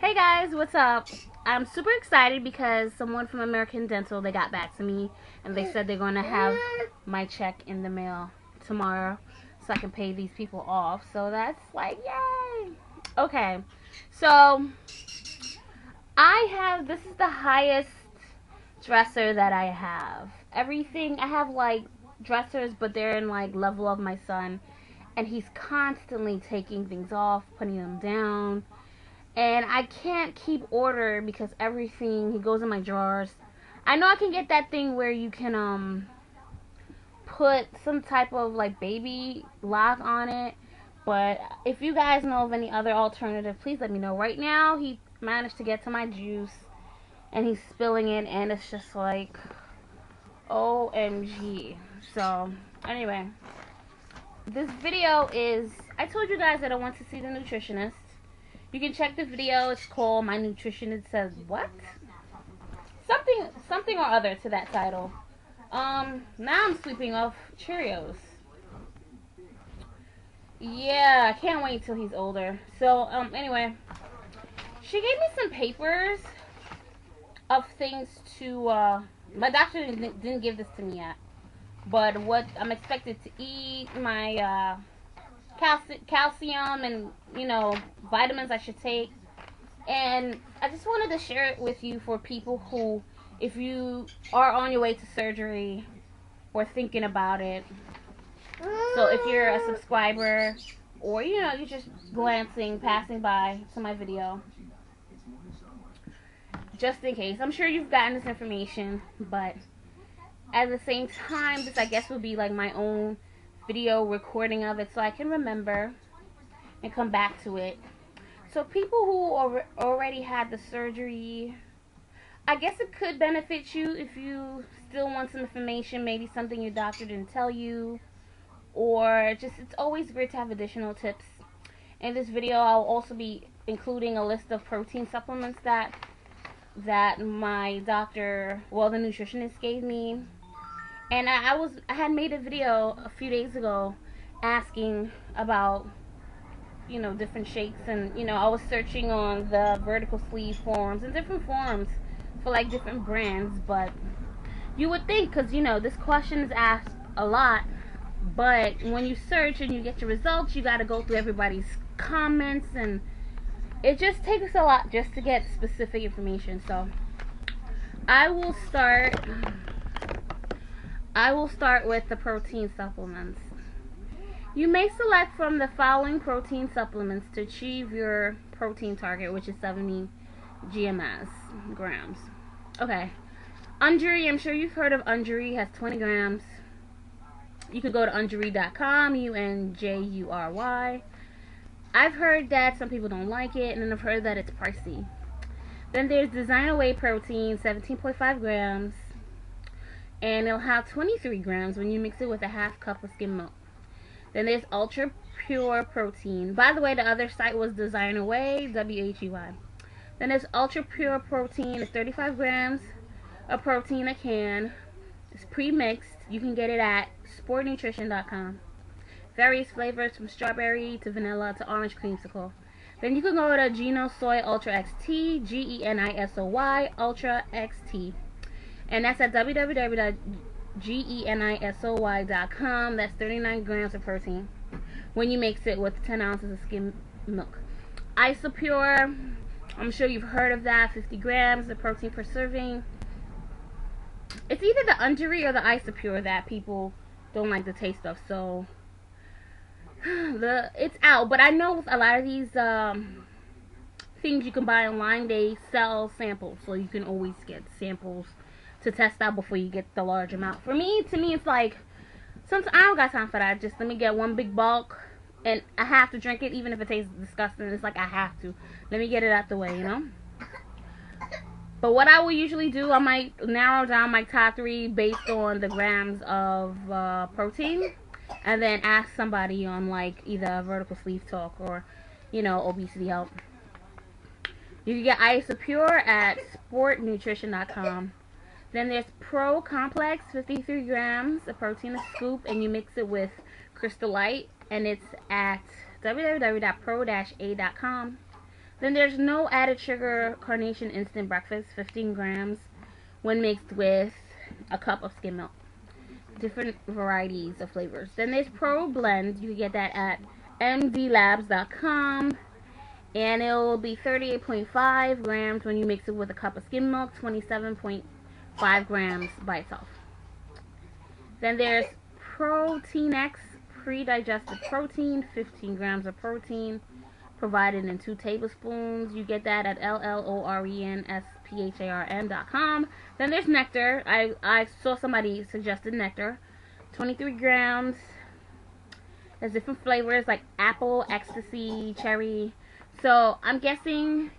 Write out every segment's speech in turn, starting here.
Hey guys, what's up? I'm super excited because someone from American Dental, they got back to me and they said they're going to have my check in the mail tomorrow so I can pay these people off. So that's like, yay! Okay, so this is the highest dresser that I have. Everything, I have like dressers, but they're in like level of my son, and he's constantly taking things off, putting them down. And I can't keep order because everything, he goes in my drawers. I know I can get that thing where you can put some type of like baby lock on it, but if you guys know of any other alternative, please let me know. Right now he managed to get to my juice and he's spilling it, and it's just like OMG. So anyway, this video is, I told you guys that I want to see the nutritionist. You can check the video. It's called My Nutritionist Says What? Something or other to that title. Now I'm sleeping off Cheerios. Yeah, I can't wait till he's older. So, anyway, she gave me some papers of things to, my doctor didn't give this to me yet. But what I'm expected to eat, my, calcium and, vitamins I should take. And I just wanted to share it with you for people who, if you are on your way to surgery or thinking about it. So if you're a subscriber or, you're just passing by to my video, just in case. I'm sure you've gotten this information, but at the same time, this I guess would be like my own video recording of it so I can remember and come back to it. So people who already had the surgery, I guess it could benefit you if you still want some information, maybe something your doctor didn't tell you, or just, it's always great to have additional tips. In this video I'll also be including a list of protein supplements that my doctor, well, the nutritionist gave me. And I had made a video a few days ago asking about, different shakes, and, I was searching on the vertical sleeve forums and different forums for like different brands, but you would think, because, this question is asked a lot, but when you search and you get your results, you got to go through everybody's comments, and it just takes a lot just to get specific information. So I will start with the protein supplements. You may select from the following protein supplements to achieve your protein target, which is 70 grams. Okay. Unjury, I'm sure you've heard of Unjury, has 20 grams. You could go to unjury.com, UNJURY. I've heard that some people don't like it, and then I've heard that it's pricey. Then there's Designer Whey Protein, 17.5 grams. And it'll have 23 grams when you mix it with a half cup of skim milk. Then there's Ultra Pure Protein. By the way, the other site was Designer Whey, WHEY. Then there's Ultra Pure Protein. It's 35 grams of protein a can. It's pre-mixed. You can get it at sportnutrition.com. Various flavors from strawberry to vanilla to orange creamsicle. Then you can go to Genosoy Ultra XT, GENISOY Ultra XT. And that's at www.genisoy.com. That's 39 grams of protein when you mix it with 10 ounces of skim milk. Isopure, I'm sure you've heard of that, 50 grams of protein per serving. It's either the Unjury or the Isopure that people don't like the taste of, so it's out. But I know with a lot of these things you can buy online, they sell samples, so you can always get samples to test out before you get the large amount. To me, it's like, sometimes I don't got time for that. Just let me get one big bulk, and I have to drink it, even if it tastes disgusting. It's like I have to. Let me get it out the way, But what I will usually do, I might narrow down my top 3 based on the grams of protein, and then ask somebody on like either Vertical Sleeve Talk or, Obesity Help. You can get Isopure at sportnutrition.com. Then there's Pro Complex, 53 grams of protein a scoop, and you mix it with Crystal Light, and it's at www.pro-a.com. Then there's no added sugar carnation instant breakfast, 15 grams, when mixed with a cup of skim milk. Different varieties of flavors. Then there's Pro Blend. You can get that at mdlabs.com. And it will be 38.5 grams when you mix it with a cup of skim milk, 27.5 grams by itself. Then there's Protein X pre-digested protein, 15 grams of protein provided in 2 tablespoons. You get that at LLORENSPHARN.com. Then there's Nectar. I saw somebody suggested Nectar, 23 grams. There's different flavors like apple, ecstasy, cherry. So I'm guessing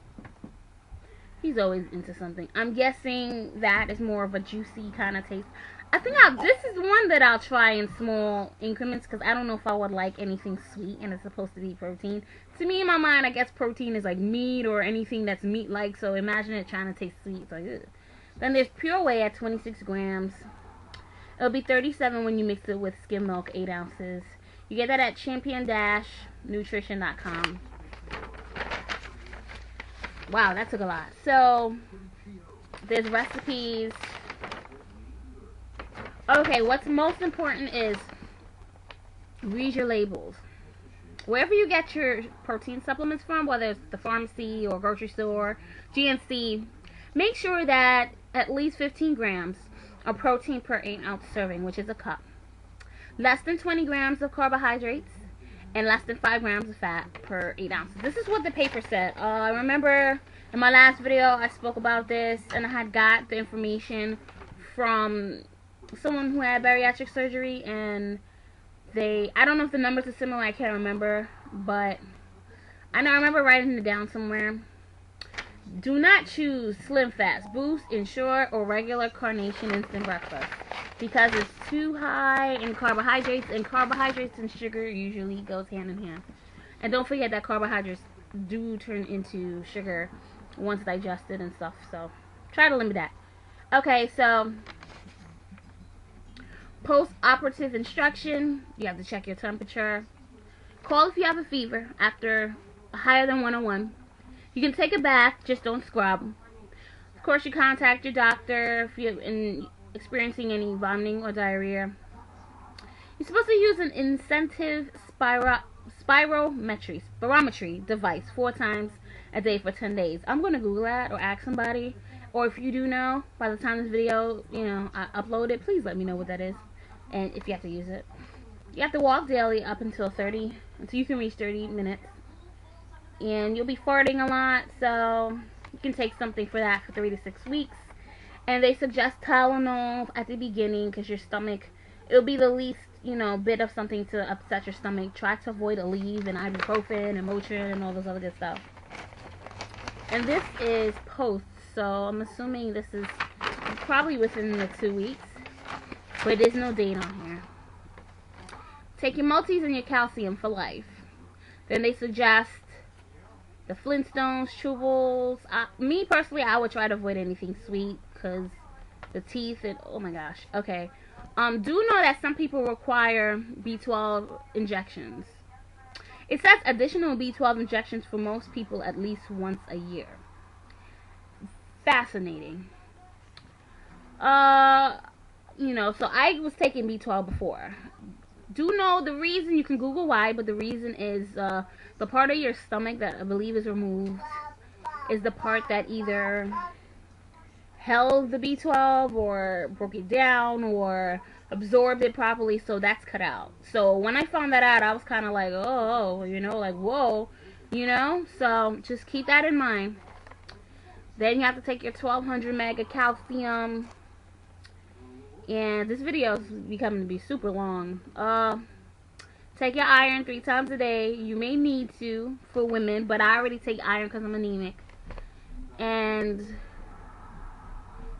he's always into something. I'm guessing that is more of a juicy kind of taste. I think this is one that I'll try in small increments because I don't know if I would like anything sweet and it's supposed to be protein. To me, in my mind, I guess protein is like meat or anything that's meat-like. So imagine it trying to taste sweet. It's like, ugh. Then there's Pure Whey at 26 grams. It'll be 37 when you mix it with skim milk, 8 ounces. You get that at champion-nutrition.com. Wow, that took a lot. So there's recipes. Okay, what's most important is read your labels. Wherever you get your protein supplements from, whether it's the pharmacy or grocery store, GNC, make sure that at least 15 grams of protein per 8-ounce serving, which is a cup. Less than 20 grams of carbohydrates and less than 5 grams of fat per 8 ounces. This is what the paper said. I remember in my last video I spoke about this and I had got the information from someone who had bariatric surgery, and I don't know if the numbers are similar, I can't remember, but I remember writing it down somewhere. Do not choose Slim Fast, Boost, Ensure, or regular Carnation Instant Breakfast because it's too high in carbohydrates, and carbohydrates and sugar usually goes hand in hand. And don't forget that carbohydrates do turn into sugar once digested and stuff, so try to limit that. Okay, so post-operative instruction, you have to check your temperature. Call if you have a fever after higher than 101. You can take a bath, just don't scrub. Of course, you contact your doctor if you're experiencing any vomiting or diarrhea. You're supposed to use an incentive spirometry device 4 times a day for 10 days. I'm going to Google that or ask somebody. Or if you do know, by the time this video, I upload it, please let me know what that is. And if you have to use it. You have to walk daily up until you can reach 30 minutes. And you'll be farting a lot, so you can take something for that for 3 to 6 weeks. And they suggest Tylenol at the beginning because your stomach, it'll be the least, bit of something to upset your stomach. Try to avoid Aleve and ibuprofen and Motrin and all those other good stuff. And this is post, so I'm assuming this is probably within the 2 weeks. But there's no date on here. Take your multis and your calcium for life. Then they suggest the Flintstones, Chewables. Me personally, I would try to avoid anything sweet because the teeth and oh my gosh. Okay. Do know that some people require B12 injections. It says additional B12 injections for most people at least once a year. Fascinating. So I was taking B12 before. Do know the reason, you can Google why, but the reason is the part of your stomach that I believe is removed is the part that either held the B12 or broke it down or absorbed it properly, so that's cut out. So when I found that out, I was kind of like, oh, like, whoa, so just keep that in mind. Then you have to take your 1200 meg of calcium. And this video is becoming to be super long. Take your iron 3 times a day. You may need to for women, but I already take iron because I'm anemic. And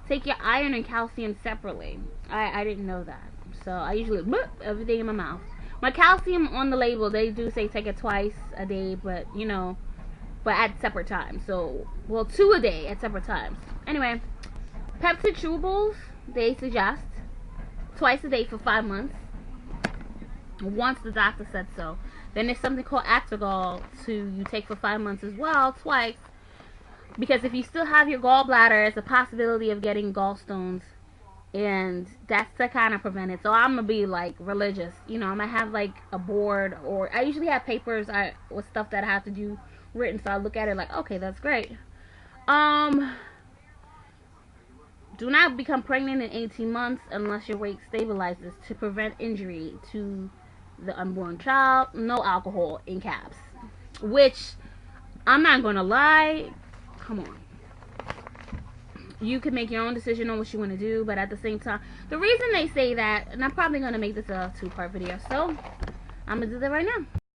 take your iron and calcium separately. I didn't know that. So I usually put everything in my mouth. My calcium on the label, they do say take it twice a day, but but at separate times. So, 2 a day at separate times. Anyway, peptide chewables, they suggest twice a day for 5 months. Once the doctor said so. Then there's something called Actigol you take for 5 months as well, twice. Because if you still have your gallbladder, there's a possibility of getting gallstones. And that's to kind of prevent it. So I'm going to be like religious. You know, I'm going to have like a board, or I usually have papers with stuff that I have to do written. So I look at it like, okay, that's great. Do not become pregnant in 18 months unless your weight stabilizes to prevent injury to the unborn child. No alcohol, in caps. Which, I'm not going to lie. Come on. You can make your own decision on what you want to do, but at the same time, the reason they say that, and I'm probably going to make this a 2-part video, so I'm going to do that right now.